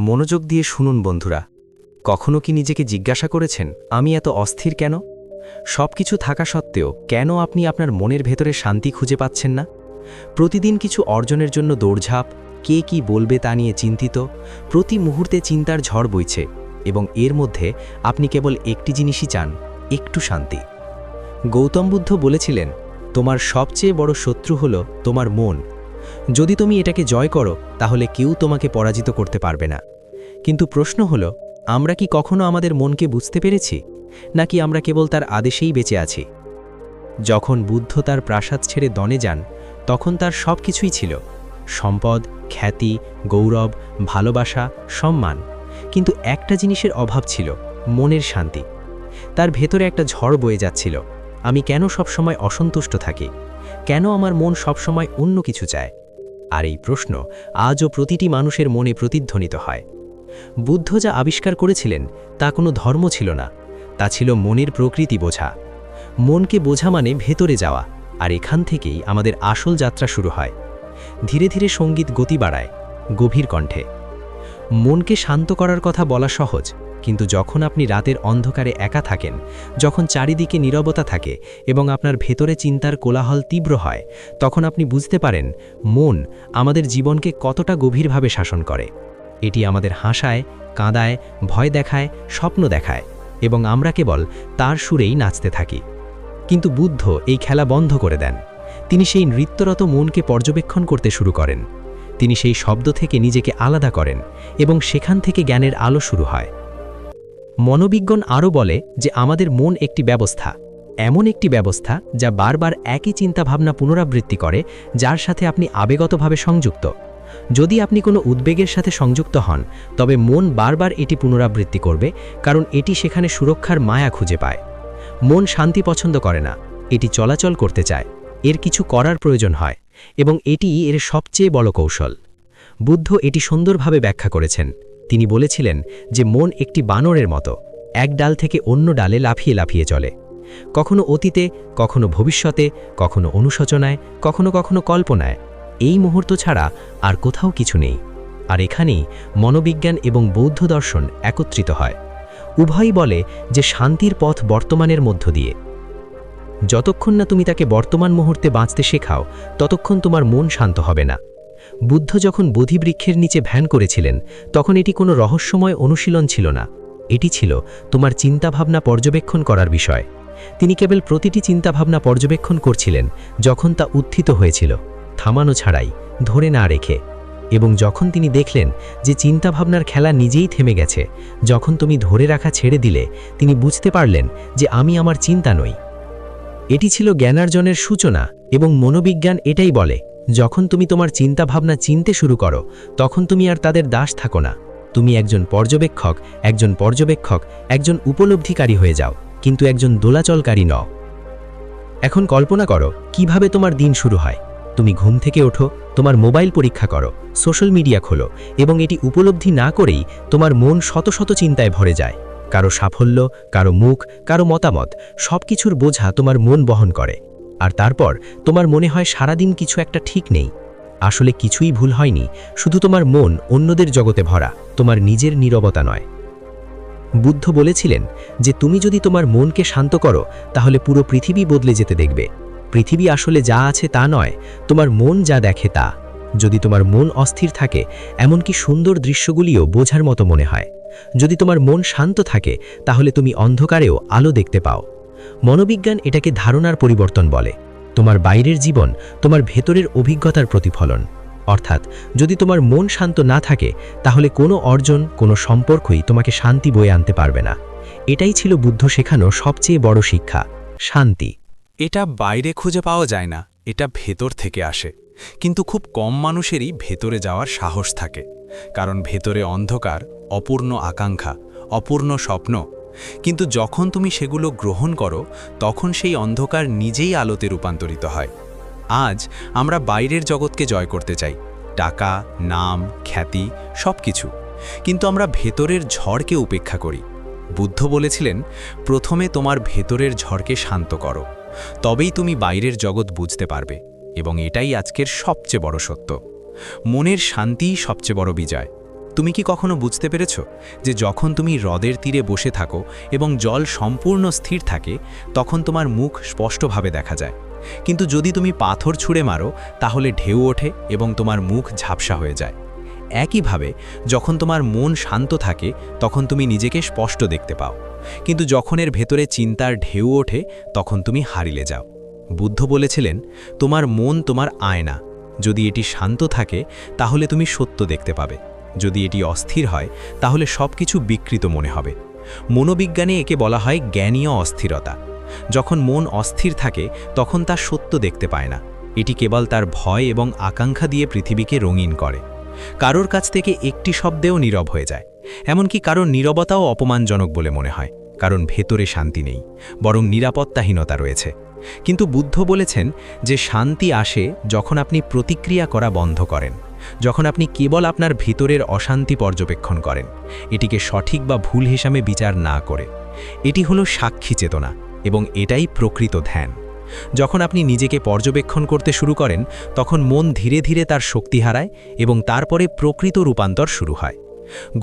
মনোযোগ দিয়ে শুনুন বন্ধুরা। কখনো কি নিজেকে জিজ্ঞাসা করেছেন, আমি এত অস্থির কেন? সবকিছু থাকা সত্ত্বেও কেন আপনি আপনার মনের ভেতরে শান্তি খুঁজে পাচ্ছেন না? প্রতিদিন কিছু অর্জনের জন্য দৌড়ঝাঁপ, কে কি বলবে তা নিয়ে চিন্তিত, প্রতি মুহূর্তে চিন্তার ঝড় বইছে, এবং এর মধ্যে আপনি কেবল একটি জিনিসই চান, একটু শান্তি। গৌতম বুদ্ধ বলেছিলেন, তোমার সবচেয়ে বড় শত্রু হলো তোমার মন। যদি তুমি এটাকে জয় করো তাহলে কেউ তোমাকে পরাজিত করতে পারবে না। কিন্তু প্রশ্ন হলো, আমরা কি কখনো আমাদের মনকে বুঝতে পেরেছি, নাকি আমরা কেবল তার আদেশেই বেঁচে আছি? যখন বুদ্ধ তার প্রাসাদ ছেড়ে দনে যান, তখন তার সব কিছুই ছিল: সম্পদ, খ্যাতি, গৌরব, ভালোবাসা, সম্মান। কিন্তু একটা জিনিসের অভাব ছিল, মনের শান্তি। তার ভেতরে একটা ঝড় বয়ে যাচ্ছিল। আমি কেন সবসময় অসন্তুষ্ট থাকি? কেন আমার মন সবসময় অন্য কিছু চায়? আর এই প্রশ্ন আজও প্রতিটি মানুষের মনে প্রতিধ্বনিত হয়। বুদ্ধ যা আবিষ্কার করেছিলেন তা কোনো ধর্ম ছিল না, তা ছিল মনের প্রকৃতি বোঝা। মনকে বোঝা মানে ভেতরে যাওয়া, আর এখান থেকেই আমাদের আসল যাত্রা শুরু হয়। ধীরে ধীরে সঙ্গীত গতি বাড়ায়, গভীর কণ্ঠে। মনকে শান্ত করার কথা বলা সহজ, কিন্তু যখন আপনি রাতের অন্ধকারে একা থাকেন, যখন চারিদিকে নীরবতা থাকে এবং আপনার ভেতরে চিন্তার কোলাহল তীব্র হয়, তখন আপনি বুঝতে পারেন মন আমাদের জীবনকে কতটা গভীরভাবে শাসন করে। এটি আমাদের হাসায়, কাঁদায়, ভয় দেখায়, স্বপ্ন দেখায়, এবং আমরা কেবল তার সুরেই নাচতে থাকি। কিন্তু বুদ্ধ এই খেলা বন্ধ করে দেন। তিনি সেই নৃত্যরত মনকে পর্যবেক্ষণ করতে শুরু করেন। তিনি সেই শব্দ থেকে নিজেকে আলাদা করেন, এবং সেখান থেকে জ্ঞানের আলো শুরু হয়। মনোবিজ্ঞান আরও বলে যে আমাদের মন একটি ব্যবস্থা, এমন একটি ব্যবস্থা যা বারবার একই চিন্তাভাবনা পুনরাবৃত্তি করে, যার সাথে আপনি আবেগতভাবে সংযুক্ত। যদি আপনি কোনো উদ্বেগের সাথে সংযুক্ত হন, তবে মন বারবার এটি পুনরাবৃত্তি করবে, কারণ এটি সেখানে সুরক্ষার মায়া খুঁজে পায়। মন শান্তি পছন্দ করে না, এটি চলাচল করতে চায়, এর কিছু করার প্রয়োজন হয়, এবং এটি এর সবচেয়ে বড় কৌশল। বুদ্ধ এটি সুন্দরভাবে ব্যাখ্যা করেছেন। তিনি বলেছিলেন যে মন একটি বানরের মতো, এক ডাল থেকে অন্য ডালে লাফিয়ে লাফিয়ে চলে। কখনো অতীতে, কখনো ভবিষ্যতে, কখনো অনুশোচনায়, কখনো কখনো কল্পনায়। এই মুহূর্ত ছাড়া আর কোথাও কিছু নেই। আর এখানেই মনোবিজ্ঞান এবং বৌদ্ধ দর্শন একত্রিত হয়। উভয়ই বলে যে শান্তির পথ বর্তমানের মধ্য দিয়ে। যতক্ষণ না তুমি তাকে বর্তমান মুহূর্তে বাঁচতে শেখাও, ততক্ষণ তোমার মন শান্ত হবে না। বুদ্ধ যখন বোধিবৃক্ষের নিচে ধ্যান করেছিলেন, তখন এটি কোনো রহস্যময় অনুশীলন ছিল না। এটি ছিল তোমার চিন্তাভাবনা পর্যবেক্ষণ করার বিষয়। তিনি কেবল প্রতিটি চিন্তাভাবনা পর্যবেক্ষণ করছিলেন যখন তা উত্থিত হয়েছিল, থামানো ছাড়াই, ধরে না রেখে। এবং যখন তিনি দেখলেন যে চিন্তাভাবনার খেলা নিজেই থেমে গেছে, যখন তুমি ধরে রাখা ছেড়ে দিলে, তিনি বুঝতে পারলেন যে আমি আমার চিন্তা নই। এটি ছিল জ্ঞানার্জনের সূচনা, এবং মনোবিজ্ঞান এটাই বলে, যখন তুমি তোমার চিন্তাভাবনা চিনতে শুরু করো, তখন তুমি আর তাদের দাস থাকো না। তুমি একজন পর্যবেক্ষক, একজন উপলব্ধিকারী হয়ে যাও, কিন্তু একজন দোলাচলকারী নও। এখন কল্পনা করো কিভাবে তোমার দিন শুরু হয়। তুমি ঘুম থেকে ওঠো, তোমার মোবাইল পরীক্ষা করো, সোশ্যাল মিডিয়া খোলো, এবং এটি উপলব্ধি না করেই তোমার মন শত শত চিন্তায় ভরে যায়। কারো সাফল্য, কারো মুখ, কারো মতামত, সবকিছুর বোঝা তোমার মন বহন করে। আর তারপর তোমার মনে হয় সারাদিন কিছু একটা ঠিক নেই। আসলে কিছুই ভুল হয়নি, শুধু তোমার মন অন্যদের জগতে ভরা, তোমার নিজের নীরবতা নয়। বুদ্ধ বলেছিলেন যে তুমি যদি তোমার মনকে শান্ত করো, তাহলে পুরো পৃথিবী বদলে যেতে দেখবে। পৃথিবী আসলে যা আছে তা নয়, তোমার মন যা দেখে তা। যদি তোমার মন অস্থির থাকে, এমনকি সুন্দর দৃশ্যগুলিও বোঝার মতো মনে হয়। যদি তোমার মন শান্ত থাকে, তাহলে তুমি অন্ধকারেও আলো দেখতে পাও। মনোবিজ্ঞান এটাকে ধারণার পরিবর্তন বলে। তোমার বাইরের জীবন তোমার ভেতরের অভিজ্ঞতার প্রতিফলন। অর্থাৎ যদি তোমার মন শান্ত না থাকে, তাহলে কোনো অর্জন, কোনো সম্পর্কই তোমাকে শান্তি বয়ে আনতে পারবে না। এটাই ছিল বুদ্ধ শেখানো সবচেয়ে বড় শিক্ষা, শান্তি। এটা বাইরে খুঁজে পাওয়া যায় না, এটা ভেতর থেকে আসে। কিন্তু খুব কম মানুষেরই ভেতরে যাওয়ার সাহস থাকে, কারণ ভেতরে অন্ধকার, অপূর্ণ আকাঙ্ক্ষা, অপূর্ণ স্বপ্ন। কিন্তু যখন তুমি সেগুলো গ্রহণ করো, তখন সেই অন্ধকার নিজেই আলোতে রূপান্তরিত হয়। আজ আমরা বাইরের জগৎকে জয় করতে চাই, টাকা, নাম, খ্যাতি, সব কিছু। কিন্তু আমরা ভেতরের ঝড়কে উপেক্ষা করি। বুদ্ধ বলেছিলেন, প্রথমে তোমার ভেতরের ঝড়কে শান্ত করো, তবেই তুমি বাইরের জগৎ বুঝতে পারবে। এবং এটাই আজকের সবচেয়ে বড় সত্য। মনের শান্তিই সবচেয়ে বড় বিজয়। তুমি কি কখনো বুঝতে পেরেছ যে যখন তুমি হ্রদের তীরে বসে থাকো এবং জল সম্পূর্ণ স্থির থাকে তখন তোমার মুখ স্পষ্টভাবে দেখা যায়, কিন্তু যদি তুমি পাথর ছুঁড়ে মারো তাহলে ঢেউ ওঠে এবং তোমার মুখ ঝাপসা হয়ে যায়। একইভাবে যখন তোমার মন শান্ত থাকে তখন তুমি নিজেকে স্পষ্ট দেখতে পাও, কিন্তু যখন এর ভেতরে চিন্তার ঢেউ ওঠে তখন তুমি হারিয়ে যাও। বুদ্ধ বলেছিলেন, তোমার মন তোমার আয়না, যদি এটি শান্ত থাকে তাহলে তুমি সত্য দেখতে পাবে, যদি এটি অস্থির হয় তাহলে সব কিছু বিকৃত মনে হবে। মনোবিজ্ঞানে একে বলা হয় জ্ঞানীয় অস্থিরতা। যখন মন অস্থির থাকে তখন তা সত্য দেখতে পায় না, এটি কেবল তার ভয় এবং আকাঙ্ক্ষা দিয়ে পৃথিবীকে রঙিন করে। কারোর কাছ থেকে একটি শব্দেও নীরব হয়ে যায়, এমনকি কারোর নীরবতাও অপমানজনক বলে মনে হয়, কারণ ভেতরে শান্তি নেই, বরং নিরাপত্তাহীনতা রয়েছে। কিন্তু বুদ্ধ বলেছেন যে শান্তি আসে যখন আপনি প্রতিক্রিয়া করা বন্ধ করেন, যখন আপনি কেবল আপনার ভিতরের অশান্তি পর্যবেক্ষণ করেন, এটিকে সঠিক বা ভুল হিসাবে বিচার না করে। এটি হলো সাক্ষী চেতনা, এবং এটাই প্রকৃত ধ্যান। যখন আপনি নিজেকে পর্যবেক্ষণ করতে শুরু করেন তখন মন ধীরে ধীরে তার শক্তি হারায় এবং তারপরে প্রকৃত রূপান্তর শুরু হয়।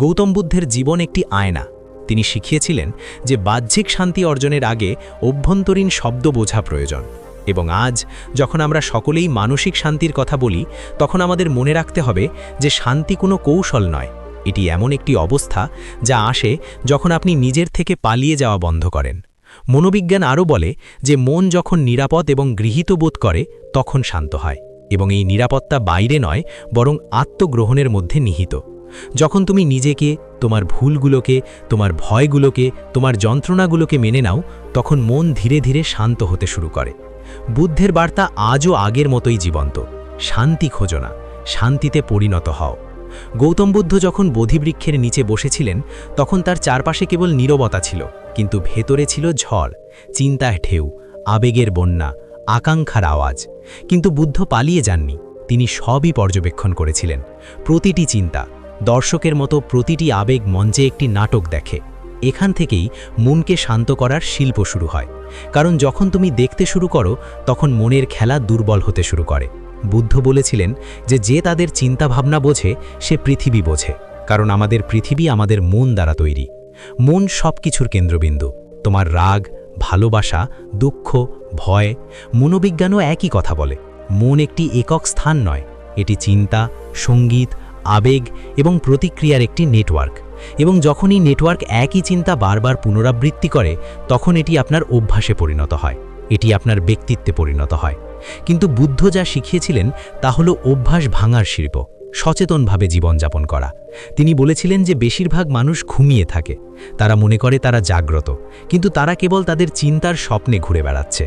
গৌতম বুদ্ধের জীবন একটি আয়না। তিনি শিখিয়েছিলেন যে বাহ্যিক শান্তি অর্জনের আগে অভ্যন্তরীণ শব্দ বোঝা প্রয়োজন, এবং আজ যখন আমরা সকলেই মানসিক শান্তির কথা বলি তখন আমাদের মনে রাখতে হবে যে শান্তি কোনো কৌশল নয়, এটি এমন একটি অবস্থা যা আসে যখন আপনি নিজের থেকে পালিয়ে যাওয়া বন্ধ করেন। মনোবিজ্ঞান আরও বলে যে মন যখন নিরাপদ এবং গৃহীত বোধ করে তখন শান্ত হয়, এবং এই নিরাপত্তা বাইরে নয় বরং আত্মগ্রহণের মধ্যে নিহিত। যখন তুমি নিজেকে, তোমার ভুলগুলোকে, তোমার ভয়গুলোকে, তোমার যন্ত্রণাগুলোকে মেনে নাও তখন মন ধীরে ধীরে শান্ত হতে শুরু করে। বুদ্ধের বার্তা আজও আগের মতোই জীবন্ত, শান্তি খোঁজো না, শান্তিতে পরিণত হও। গৌতম বুদ্ধ যখন বোধিবৃক্ষের নিচে বসেছিলেন তখন তার চারপাশে কেবল নীরবতা ছিল, কিন্তু ভেতরে ছিল ঝড়, চিন্তার ঢেউ, আবেগের বন্যা, আকাঙ্ক্ষার আওয়াজ। কিন্তু বুদ্ধ পালিয়ে যাননি, তিনি সবই পর্যবেক্ষণ করেছিলেন। প্রতিটি চিন্তা, দর্শকের মতো প্রতিটি আবেগ মঞ্চে একটি নাটক দেখে। এখান থেকেই মনকে শান্ত করার শিল্প শুরু হয়, কারণ যখন তুমি দেখতে শুরু করো তখন মনের খেলা দুর্বল হতে শুরু করে। বুদ্ধ বলেছিলেন যে তাদের চিন্তাভাবনা বোঝে সে পৃথিবী বোঝে, কারণ আমাদের পৃথিবী আমাদের মন দ্বারা তৈরি। মন সব কিছুর কেন্দ্রবিন্দু। তোমার রাগ, ভালোবাসা, দুঃখ, ভয়, মনোবিজ্ঞানও একই কথা বলে। মন একটি একক স্থান নয়, এটি চিন্তা, সঙ্গীত, আবেগ এবং প্রতিক্রিয়ার একটি নেটওয়ার্ক। এবং যখন এই নেটওয়ার্ক একই চিন্তা বারবার পুনরাবৃত্তি করে তখন এটি আপনার অভ্যাসে পরিণত হয়, এটি আপনার ব্যক্তিত্বে পরিণত হয়। কিন্তু বুদ্ধ যা শিখিয়েছিলেন তা হলো অভ্যাস ভাঙার শিল্প, সচেতনভাবে জীবনযাপন করা। তিনি বলেছিলেন যে বেশিরভাগ মানুষ ঘুমিয়ে থাকে, তারা মনে করে তারা জাগ্রত, কিন্তু তারা কেবল তাদের চিন্তার স্বপ্নে ঘুরে বেড়াচ্ছে।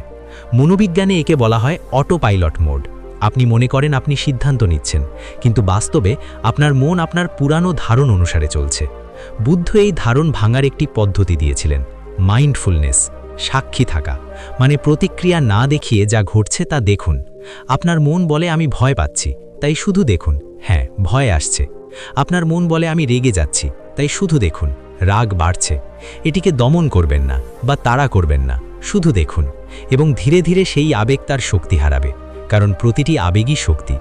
মনোবিজ্ঞানে একে বলা হয় অটো পাইলট মোড। আপনি মনে করেন আপনি সিদ্ধান্ত নিচ্ছেন, কিন্তু বাস্তবে আপনার মন আপনার পুরানো ধারণ অনুসারে চলছে। বুদ্ধ এই ধারণ ভাঙার একটি পদ্ধতি দিয়েছিলেন, মাইন্ডফুলনেস, সাক্ষী থাকা, মানে প্রতিক্রিয়া না দেখিয়ে যা ঘটছে তা দেখুন। আপনার মন বলে আমি ভয় পাচ্ছি, তাই শুধু দেখুন, হ্যাঁ ভয় আসছে। আপনার মন বলে আমি রেগে যাচ্ছি, তাই শুধু দেখুন, রাগ বাড়ছে। এটিকে দমন করবেন না বা তাড়া করবেন না, শুধু দেখুন, এবং ধীরে ধীরে সেই আবেগ তার শক্তি হারাবে, কারণ প্রতিটি আবেগই শক্তি।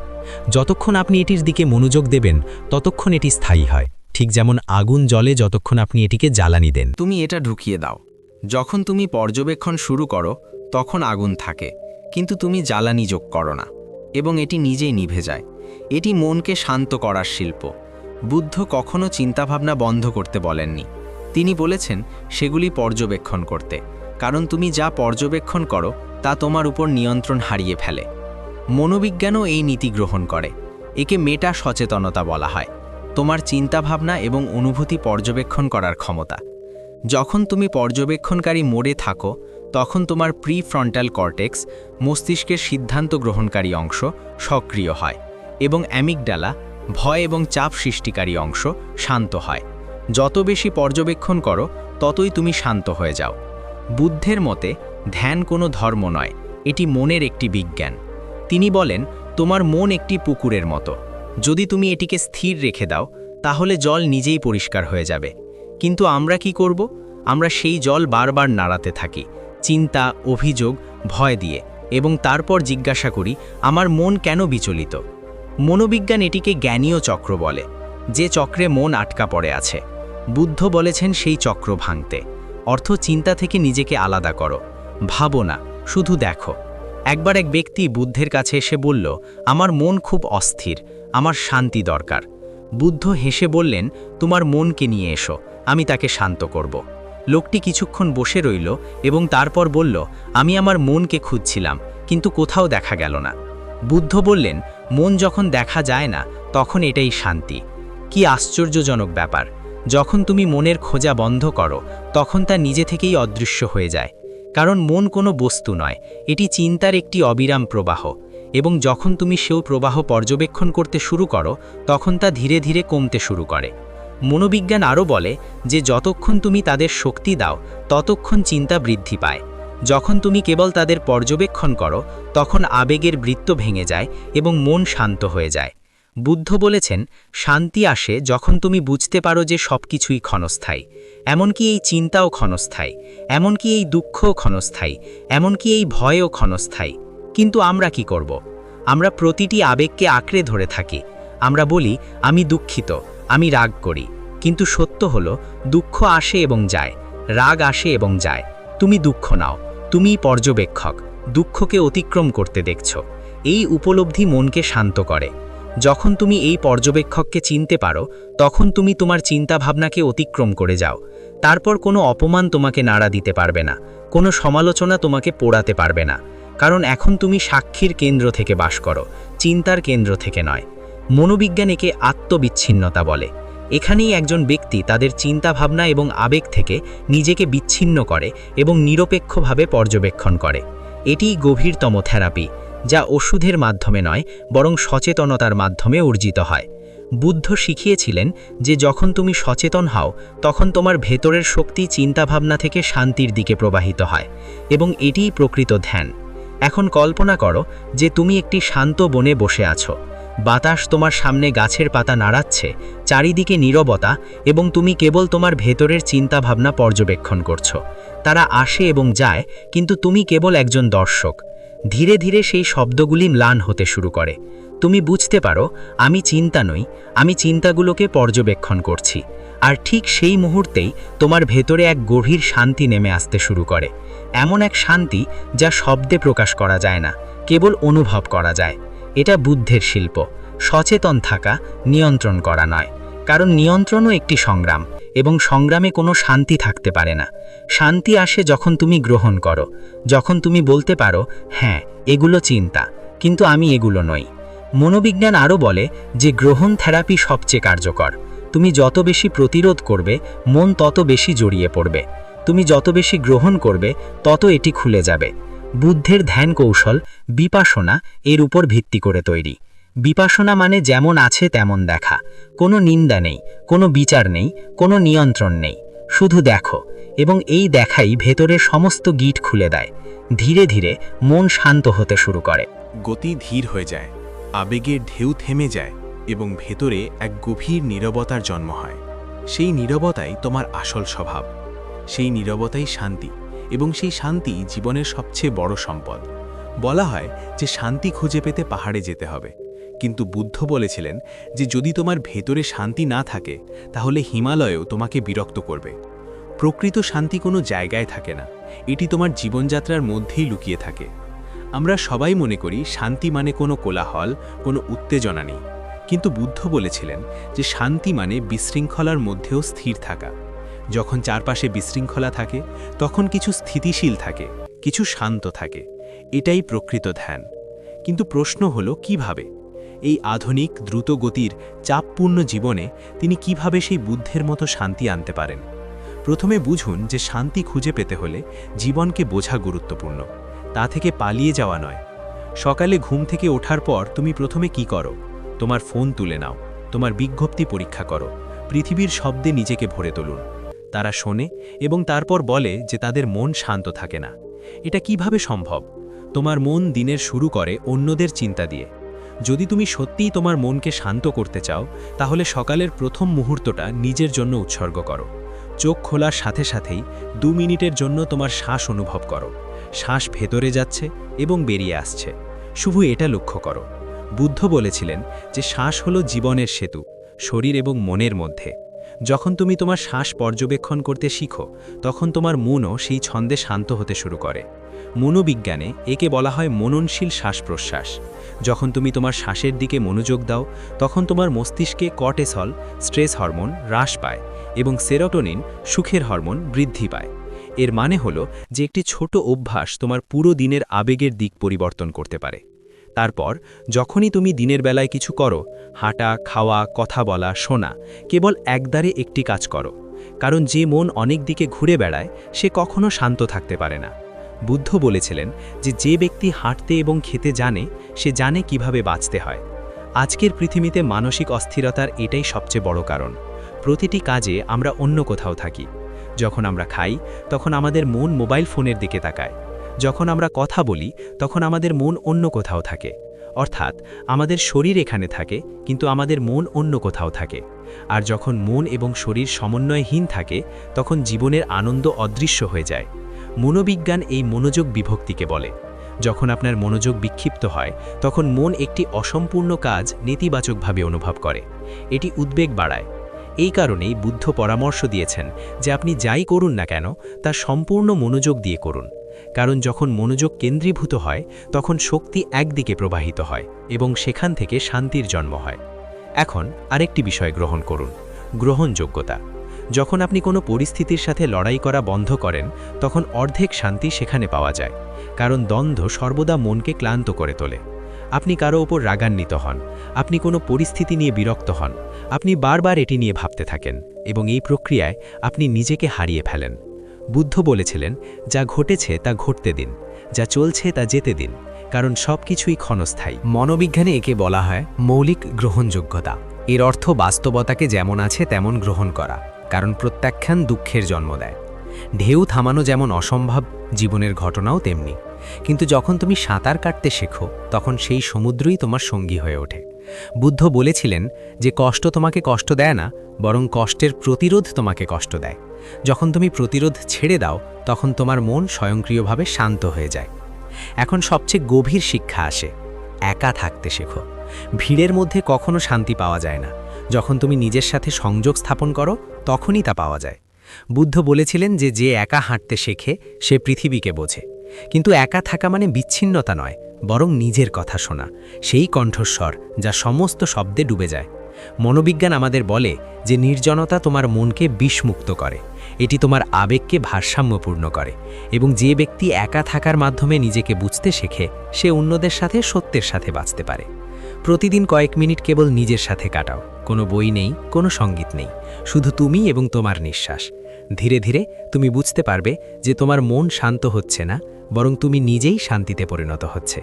যতক্ষণ আপনি এটির দিকে মনোযোগ দেবেন ততক্ষণ এটি স্থায়ী হয়, ঠিক যেমন আগুন জ্বলে যতক্ষণ আপনি এটিকে জ্বালানি দেন। তুমি এটা ঢুকিয়ে দাও। যখন তুমি পর্যবেক্ষণ শুরু করো তখন আগুন থাকে, কিন্তু তুমি জ্বালানি যোগ করো না এবং এটি নিজেই নিভে যায়। এটি মনকে শান্ত করার শিল্প। বুদ্ধ কখনো চিন্তাভাবনা বন্ধ করতে বলেননি, তিনি বলেছেন সেগুলি পর্যবেক্ষণ করতে, কারণ তুমি যা পর্যবেক্ষণ করো তা তোমার উপর নিয়ন্ত্রণ হারিয়ে ফেলে। মনোবিজ্ঞানও এই নীতি গ্রহণ করে, একে মেটা সচেতনতা বলা হয়, তোমার চিন্তাভাবনা এবং অনুভূতি পর্যবেক্ষণ করার ক্ষমতা। যখন তুমি পর্যবেক্ষণকারী মোডে থাকো তখন তোমার প্রিফ্রন্টাল কর্টেক্স, মস্তিষ্কের সিদ্ধান্ত গ্রহণকারী অংশ সক্রিয় হয় এবং অ্যামিগডালা, ভয় এবং চাপ সৃষ্টিকারী অংশ শান্ত হয়। যত বেশি পর্যবেক্ষণ করো ততই তুমি শান্ত হয়ে যাও। বুদ্ধের মতে ধ্যান কোনো ধর্ম নয়, এটি মনের একটি বিজ্ঞান। তিনি বলেন তোমার মন একটি পুকুরের মতো, যদি তুমি এটিকে স্থির রেখে দাও তাহলে জল নিজেই পরিষ্কার হয়ে যাবে। কিন্তু আমরা কি করব? আমরা সেই জল বারবার নাড়াতে থাকি, চিন্তা, অভিযোগ, ভয় দিয়ে, এবং তারপর জিজ্ঞাসা করি আমার মন কেন বিচলিত। মনোবিজ্ঞান এটিকে জ্ঞানীয় চক্র বলে। যে চক্রে মন আটকা পড়ে আছে। বুদ্ধ বলেছেন সেই চক্র ভাঙতে। অর্থ চিন্তা থেকে নিজেকে আলাদা করো, ভাবো না, শুধু দেখো। একবার এক ব্যক্তি বুদ্ধের কাছে এসে বলল, আমার মন খুব অস্থির, আমার শান্তি দরকার। বুদ্ধ হেসে বললেন, তোমার মনকে নিয়ে এসো, আমি তাকে শান্ত করব। লোকটি কিছুক্ষণ বসে রইল এবং তারপর বলল, আমি আমার মনকে খুঁজছিলাম, কিন্তু কোথাও দেখা গেল না। বুদ্ধ বললেন, মন যখন দেখা যায় না তখন এটাই শান্তি। কি আশ্চর্যজনক ব্যাপার! যখন তুমি মনের খোঁজা বন্ধ করো তখন তা নিজে থেকেই অদৃশ্য হয়ে যায়। কারণ মন কোনো বস্তু নয়, এটি চিন্তার একটি অবিরাম প্রবাহ, এবং যখন তুমি সেই প্রবাহ পর্যবেক্ষণ করতে শুরু করো তখন তা ধীরে ধীরে কমতে শুরু করে। মনোবিজ্ঞান আরও বলে যে যতক্ষণ তুমি তাদের শক্তি দাও ততক্ষণ চিন্তা বৃদ্ধি পায়। যখন তুমি কেবল তাদের পর্যবেক্ষণ করো তখন আবেগের বৃত্ত ভেঙে যায় এবং মন শান্ত হয়ে যায়। বুদ্ধ বলেছেন, শান্তি আসে যখন তুমি বুঝতে পারো যে সব কিছুই ক্ষণস্থায়ী, এমনকি এই চিন্তাও ক্ষণস্থায়ী, এমনকি এই দুঃখও ক্ষণস্থায়ী, এমনকি এই ভয়ও ক্ষণস্থায়ী। কিন্তু আমরা কি করব? আমরা প্রতিটি আবেগকে আঁকড়ে ধরে থাকি। আমরা বলি, আমি দুঃখিত, আমি রাগ করি। কিন্তু সত্য হলো, দুঃখ আসে এবং যায়, রাগ আসে এবং যায়। তুমি দুঃখ নাও, তুমিই পর্যবেক্ষক, দুঃখকে অতিক্রম করতে দেখছ। এই উপলব্ধি মনকে শান্ত করে। যখন তুমি এই পর্যবেক্ষককে চিনতে পারো তখন তুমি তোমার চিন্তাভাবনাকে অতিক্রম করে যাও। তারপর কোনো অপমান তোমাকে নাড়া দিতে পারবে না, কোনো সমালোচনা তোমাকে পোড়াতে পারবে না। কারণ এখন তুমি সাক্ষীর কেন্দ্র থেকে বাস করো, চিন্তার কেন্দ্র থেকে নয়। মনোবিজ্ঞান একে আত্মবিচ্ছিন্নতা বলে। এখানেই একজন ব্যক্তি তাদের চিন্তাভাবনা এবং আবেগ থেকে নিজেকে বিচ্ছিন্ন করে এবং নিরপেক্ষভাবে পর্যবেক্ষণ করে। এটিই গভীরতম থেরাপি, যা ওষুধের মাধ্যমে নয় বরং সচেতনতার মাধ্যমে অর্জিত হয়। বুদ্ধ শিখিয়েছিলেন যে যখন তুমি সচেতন হও তখন তোমার ভেতরের শক্তি চিন্তাভাবনা থেকে শান্তির দিকে প্রবাহিত হয়, এবং এটিই প্রকৃত ধ্যান। এখন কল্পনা করো যে তুমি একটি শান্ত বনে বসে আছো। বাতাস তোমার সামনে গাছের পাতা নাড়াচ্ছে, চারিদিকে নীরবতা, এবং তুমি কেবল তোমার ভেতরের চিন্তাভাবনা পর্যবেক্ষণ করছো। তারা আসে এবং যায়, কিন্তু তুমি কেবল একজন দর্শক। ধীরে ধীরে সেই শব্দগুলি ম্লান হতে শুরু করে। তুমি বুঝতে পারো, আমি চিন্তা নই, আমি চিন্তাগুলোকে পর্যবেক্ষণ করছি। আর ঠিক সেই মুহূর্তেই তোমার ভেতরে এক গভীর শান্তি নেমে আসতে শুরু করে। এমন এক শান্তি যা শব্দে প্রকাশ করা যায় না, কেবল অনুভব করা যায়। এটা বুদ্ধের শিল্প, সচেতন থাকা, নিয়ন্ত্রণ করা নয়। কারণ নিয়ন্ত্রণও একটি সংগ্রাম, এবং সংগ্রামে কোনো শান্তি থাকতে পারে না। শান্তি আসে যখন তুমি গ্রহণ করো, যখন তুমি বলতে পারো, হ্যাঁ, এগুলো চিন্তা, কিন্তু আমি এগুলো নই। মনোবিজ্ঞান আরও বলে যে গ্রহণ থেরাপি সবচেয়ে কার্যকর। তুমি যত বেশি প্রতিরোধ করবে, মন তত বেশি জড়িয়ে পড়বে। তুমি যত বেশি গ্রহণ করবে, তত এটি খুলে যাবে। বুদ্ধের ধ্যান কৌশল বিপাসনা এর উপর ভিত্তি করে তৈরি। বিপাসনা মানে যেমন আছে তেমন দেখা, কোনো নিন্দা নেই, কোনো বিচার নেই, কোনো নিয়ন্ত্রণ নেই, শুধু দেখো। এবং এই দেখাই ভেতরের সমস্ত গিট খুলে দেয়। ধীরে ধীরে মন শান্ত হতে শুরু করে। গতি ধীর হয়ে যায়, আবেগের ঢেউ থেমে যায়, এবং ভেতরে এক গভীর নীরবতার জন্ম হয়। সেই নীরবতাই তোমার আসল স্বভাব, সেই নীরবতাই শান্তি, এবং সেই শান্তি জীবনের সবচেয়ে বড় সম্পদ। বলা হয় যে শান্তি খুঁজে পেতে পাহাড়ে যেতে হবে, কিন্তু বুদ্ধ বলেছিলেন যে যদি তোমার ভেতরে শান্তি না থাকে তাহলে হিমালয়ও তোমাকে বিরক্ত করবে। প্রকৃত শান্তি কোনো জায়গায় থাকে না, এটি তোমার জীবনযাত্রার মধ্যেই লুকিয়ে থাকে। আমরা সবাই মনে করি শান্তি মানে কোনো কোলাহল, কোনো উত্তেজনা নেই, কিন্তু বুদ্ধ বলেছিলেন যে শান্তি মানে বিশৃঙ্খলার মধ্যেও স্থির থাকা। যখন চারপাশে বিশৃঙ্খলা থাকে তখন কিছু স্থিতিশীল থাকে, কিছু শান্ত থাকে। এটাই প্রকৃত ধ্যান। কিন্তু প্রশ্ন হলো, কিভাবে? এই আধুনিক দ্রুত গতির চাপপূর্ণ জীবনে তিনি কিভাবে সেই বুদ্ধের মতো শান্তি আনতে পারেন? প্রথমে বুঝুন যে শান্তি খুঁজে পেতে হলে জীবনকে বোঝা গুরুত্বপূর্ণ, তা থেকে পালিয়ে যাওয়া নয়। সকালে ঘুম থেকে ওঠার পর তুমি প্রথমে কি করো? তোমার ফোন তুলে নাও, তোমার বিজ্ঞপ্তি পরীক্ষা করো, পৃথিবীর শব্দে নিজেকে ভরে তুলুন। তারা শোনে এবং তারপর বলে যে তাদের মন শান্ত থাকে না। এটা কিভাবে সম্ভব? তোমার মন দিনের শুরু করে অন্যদের চিন্তা দিয়ে। যদি তুমি সত্যিই তোমার মনকে শান্ত করতে চাও তাহলে সকালের প্রথম মুহূর্তটা নিজের জন্য উৎসর্গ করো। চোখ খোলার সাথে সাথেই 2 মিনিটের জন্য তোমার শ্বাস অনুভব করো। শ্বাস ভেতরে যাচ্ছে এবং বেরিয়ে আসছে, শুধু এটা লক্ষ্য করো। বুদ্ধ বলেছিলেন যে শ্বাস হলো জীবনের সেতু, শরীর এবং মনের মধ্যে। যখন তুমি তোমার শ্বাস পর্যবেক্ষণ করতে শিখো তখন তোমার মনও সেই ছন্দে শান্ত হতে শুরু করে। মনোবিজ্ঞানে একে বলা হয় মননশীল শ্বাস-প্রশ্বাস। যখন তুমি তোমার শ্বাসের দিকে মনোযোগ দাও তখন তোমার মস্তিষ্কে কর্টিসল, স্ট্রেস হরমোন হ্রাস পায় এবং সেরোটোনিন, সুখের হরমোন বৃদ্ধি পায়। এর মানে হলো যে একটি ছোট অভ্যাস তোমার পুরো দিনের আবেগের দিক পরিবর্তন করতে পারে। তারপর যখনই তুমি দিনের বেলায় কিছু করো, হাঁটা, খাওয়া, কথা বলা, শোনা, কেবল একদারে একটি কাজ করো। কারণ যে মন অনেক দিকে ঘুরে বেড়ায় সে কখনো শান্ত থাকতে পারে না। বুদ্ধ বলেছিলেন যে ব্যক্তি হাঁটতে এবং খেতে জানে সে জানে কিভাবে বাঁচতে হয়। আজকের পৃথিবীতে মানসিক অস্থিরতার এটাই সবচেয়ে বড় কারণ। প্রতিটি কাজে আমরা অন্য কোথাও থাকি। যখন আমরা খাই তখন আমাদের মন মোবাইল ফোনের দিকে তাকায়। যখন আমরা কথা বলি তখন আমাদের মন অন্য কোথাও থাকে। অর্থাৎ আমাদের শরীর এখানে থাকে কিন্তু আমাদের মন অন্য কোথাও থাকে। আর যখন মন এবং শরীর সমন্বয়হীন থাকে তখন জীবনের আনন্দ অদৃশ্য হয়ে যায়। মনোবিজ্ঞান এই মনোযোগ বিভক্তিকে বলে। যখন আপনার মনোযোগ বিক্ষিপ্ত হয় তখন মন একটি অসম্পূর্ণ কাজ নেতিবাচকভাবে অনুভব করে। এটি উদ্বেগ বাড়ায়। এই কারণেই বুদ্ধ পরামর্শ দিয়েছেন যে আপনি যাই করুন না কেন তা সম্পূর্ণ মনোযোগ দিয়ে করুন। কারণ যখন মনোযোগ কেন্দ্রীভূত হয় তখন শক্তি একদিকে প্রবাহিত হয় এবং সেখান থেকে শান্তির জন্ম হয়। এখন আরেকটি বিষয় গ্রহণ করুন, গ্রহণযোগ্যতা। যখন আপনি কোনো পরিস্থিতির সাথে লড়াই করা বন্ধ করেন তখন অর্ধেক শান্তি সেখানে পাওয়া যায়। কারণ দ্বন্দ্ব সর্বদা মনকে ক্লান্ত করে তোলে। আপনি কারো ওপর রাগান্বিত হন, আপনি কোনো পরিস্থিতি নিয়ে বিরক্ত হন, আপনি বারবার এটি নিয়ে ভাবতে থাকেন এবং এই প্রক্রিয়ায় আপনি নিজেকে হারিয়ে ফেলেন। বুদ্ধ বলেছিলেন, যা ঘটেছে তা ঘটতে দিন, যা চলছে তা যেতে দিন, কারণ সব কিছুই ক্ষণস্থায়ী। মনোবিজ্ঞানে একে বলা হয় মৌলিক গ্রহণযোগ্যতা। এর অর্থ বাস্তবতাকে যেমন আছে তেমন গ্রহণ করা, কারণ প্রত্যাখ্যান দুঃখের জন্ম দেয়। ঢেউ থামানো যেমন অসম্ভব, জীবনের ঘটনাও তেমনি। কিন্তু যখন তুমি সাঁতার কাটতে শেখো তখন সেই সমুদ্রই তোমার সঙ্গী হয়ে ওঠে। বুদ্ধ বলেছিলেন যে কষ্ট তোমাকে কষ্ট দেয় না, বরং কষ্টের প্রতিরোধ তোমাকে কষ্ট দেয়। যখন তুমি প্রতিরোধ ছেড়ে দাও তখন তোমার মন স্বয়ংক্রিয়ভাবে শান্ত হয়ে যায়। এখন সবচেয়ে গভীর শিক্ষা আসে, একা থাকতে শেখো। ভিড়ের মধ্যে কখনো শান্তি পাওয়া যায় না। যখন তুমি নিজের সাথে সংযোগ স্থাপন করো তখনই তা পাওয়া যায়। বুদ্ধ বলেছিলেন যে একা হাঁটতে শেখে সে পৃথিবীকে বোঝে। কিন্তু একা থাকা মানে বিচ্ছিন্নতা নয়, বরং নিজের কথা শোনা, সেই কণ্ঠস্বর যা সমস্ত শব্দে ডুবে যায়। মনোবিজ্ঞান আমাদের বলে যে নির্জনতা তোমার মনকে বিষমুক্ত করে, এটি তোমার আবেগকে ভারসাম্যপূর্ণ করে এবং যে ব্যক্তি একা থাকার মাধ্যমে নিজেকে বুঝতে শেখে সে অন্যদের সাথে সত্যের সাথে বাঁচতে পারে। প্রতিদিন কয়েক মিনিট কেবল নিজের সাথে কাটাও। কোনো বই নেই, কোনো সঙ্গীত নেই, শুধু তুমি এবং তোমার নিঃশ্বাস। ধীরে ধীরে তুমি বুঝতে পারবে যে তোমার মন শান্ত হচ্ছে না, বরং তুমি নিজেই শান্তিতে পরিণত হচ্ছে।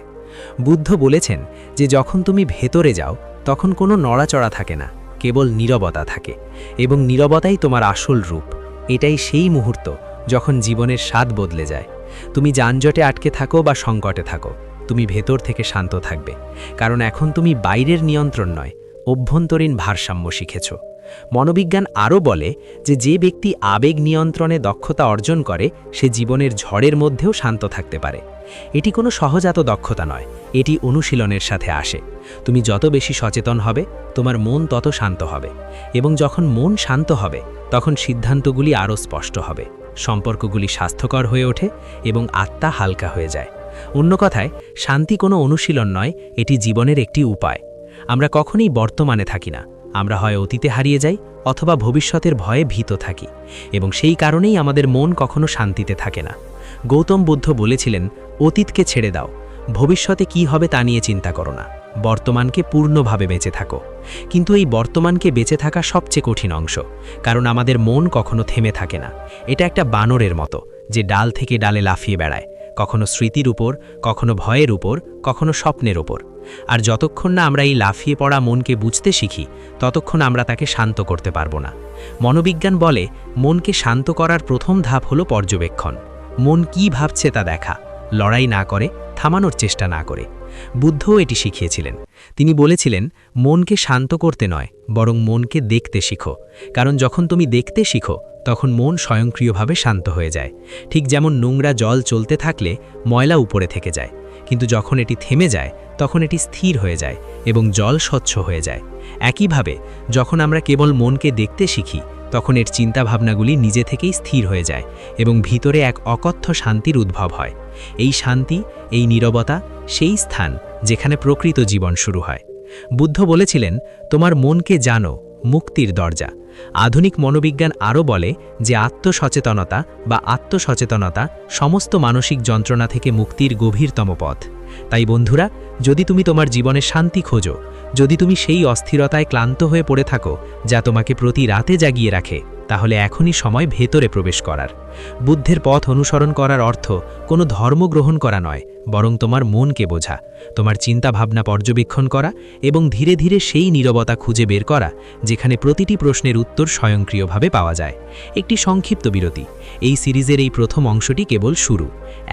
বুদ্ধ বলেছেন যে যখন তুমি ভেতরে যাও তখন কোনো নড়াচড়া থাকে না, কেবল নীরবতা থাকে এবং নীরবতাই তোমার আসল রূপ। এটাই সেই মুহূর্ত যখন জীবনের স্বাদ বদলে যায়। তুমি যানজটে আটকে থাকো বা সংকটে থাকো, তুমি ভেতর থেকে শান্ত থাকবে, কারণ এখন তুমি বাইরের নিয়ন্ত্রণ নয়, অভ্যন্তরীণ ভারসাম্য শিখেছ। মনোবিজ্ঞান আরও বলে যে ব্যক্তি আবেগ নিয়ন্ত্রণে দক্ষতা অর্জন করে সে জীবনের ঝড়ের মধ্যেও শান্ত থাকতে পারে। এটি কোনো সহজাত দক্ষতা নয়, এটি অনুশীলনের সাথে আসে। তুমি যত বেশি সচেতন হবে তোমার মন তত শান্ত হবে, এবং যখন মন শান্ত হবে তখন সিদ্ধান্তগুলি আরও স্পষ্ট হবে, সম্পর্কগুলি স্বাস্থ্যকর হয়ে ওঠে এবং আত্মা হালকা হয়ে যায়। অন্য কথায়, শান্তি কোনো অনুশীলন নয়, এটি জীবনের একটি উপায়। আমরা কখনোই বর্তমানে থাকি না, আমরা হয় অতীতে হারিয়ে যাই অথবা ভবিষ্যতের ভয়ে ভীত থাকি, এবং সেই কারণেই আমাদের মন কখনো শান্তিতে থাকে না। গৌতম বুদ্ধ বলেছিলেন, অতীতকে ছেড়ে দাও, ভবিষ্যতে কি হবে তা নিয়ে চিন্তা করো না, বর্তমানকে পূর্ণভাবে বেঁচে থাকো। কিন্তু এই বর্তমানকে বেঁচে থাকা সবচেয়ে কঠিন অংশ, কারণ আমাদের মন কখনো থেমে থাকে না। এটা একটা বানরের মতো যে ডাল থেকে ডালে লাফিয়ে বেড়ায়, কখনো স্মৃতির উপর, কখনো ভয়ের উপর, কখনো স্বপ্নের উপর। আর যতক্ষণ না আমরা এই লাফিয়ে পড়া মনকে বুঝতে শিখি ততক্ষণ আমরা তাকে শান্ত করতে পারবো না। মনোবিজ্ঞান বলে মনকে শান্ত করার প্রথম ধাপ হলো পর্যবেক্ষণ। মন কি ভাবছে তা দেখা, লড়াই না করে, থামানোর চেষ্টা না করে। বুদ্ধও এটি শিখিয়েছিলেন। তিনি বলেছিলেন, মনকে শান্ত করতে নয়, বরং মনকে দেখতে শিখো, কারণ যখন তুমি দেখতে শিখো তখন মন স্বয়ংক্রিয়ভাবে শান্ত হয়ে যায়। ঠিক যেমন নোংরা জল চলতে থাকলে ময়লা উপরে থেকে যায়, কিন্তু যখন এটি থেমে যায় তখন এটি স্থির হয়ে যায় এবং জল স্বচ্ছ হয়ে যায়। একইভাবে যখন আমরা কেবল মনকে দেখতে শিখি তখন এর চিন্তাভাবনাগুলি নিজে থেকেই স্থির হয়ে যায় এবং ভিতরে এক অকথ্য শান্তির উদ্ভব হয়। এই শান্তি, এই নীরবতা সেই স্থান যেখানে প্রকৃত জীবন শুরু হয়। বুদ্ধ বলেছিলেন, তোমার মনকে জানো, মুক্তির দরজা। আধুনিক মনোবিজ্ঞান আরও বলে যে আত্মসচেতনতা সমস্ত মানসিক যন্ত্রণা থেকে মুক্তির গভীরতম পথ। তাই বন্ধুরা, যদি তুমি তোমার জীবনে শান্তি খোঁজো, যদি তুমি সেই অস্থিরতায় ক্লান্ত হয়ে পড়ে থাকো যা তোমাকে প্রতি রাতে জাগিয়ে রাখে, তাহলে এখনই সময় ভেতরে প্রবেশ করার। বুদ্ধের পথ অনুসরণ করার অর্থ কোনো ধর্ম গ্রহণ করা নয়, বরং তোমার মনকে বোঝা, তোমার চিন্তাভাবনা পর্যবেক্ষণ করা এবং ধীরে ধীরে সেই নীরবতা খুঁজে বের করা যেখানে প্রতিটি প্রশ্নের উত্তর স্বয়ংক্রিয়ভাবে পাওয়া যায়। একটি সংক্ষিপ্ত বিরতি। এই সিরিজের এই প্রথম অংশটি কেবল শুরু,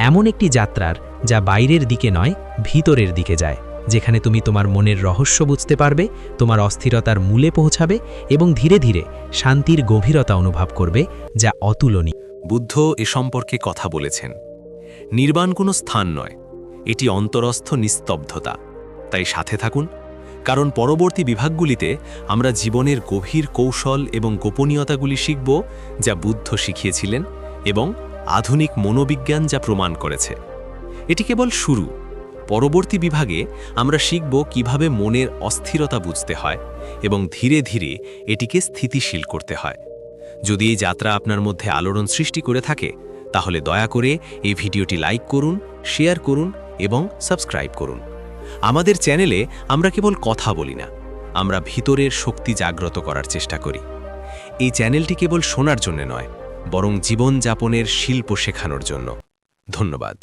এমন একটি যাত্রার যা বাইরের দিকে নয়, ভিতরের দিকে যায়, যেখানে তুমি তোমার মনের রহস্য বুঝতে পারবে, তোমার অস্থিরতার মূলে পৌঁছাবে এবং ধীরে ধীরে শান্তির গভীরতা অনুভব করবে যা অতুলনীয়। বুদ্ধ এ সম্পর্কে কথা বলেছেন, নির্বাণ কোনো স্থান নয়, এটি অন্তরস্থ নিস্তব্ধতা। তাই সাথে থাকুন, কারণ পরবর্তী বিভাগগুলিতে আমরা জীবনের গভীর কৌশল এবং গোপনীয়তাগুলি শিখব যা বুদ্ধ শিখিয়েছিলেন এবং আধুনিক মনোবিজ্ঞান যা প্রমাণ করেছে। এটি কেবল শুরু। পরবর্তী বিভাগে আমরা শিখব কিভাবে মনের অস্থিরতা বুঝতে হয় এবং ধীরে ধীরে এটিকে স্থিতিশীল করতে হয়। যদি এই যাত্রা আপনার মধ্যে আলোড়ন সৃষ্টি করে থাকে, তাহলে দয়া করে এই ভিডিওটি লাইক করুন, শেয়ার করুন এবং সাবস্ক্রাইব করুন। আমাদের চ্যানেলে আমরা কেবল কথা বলি না, আমরা ভিতরের শক্তি জাগ্রত করার চেষ্টা করি। এই চ্যানেলটি কেবল শোনার জন্য নয়, বরং জীবনযাপনের শিল্প শেখানোর জন্য। ধন্যবাদ।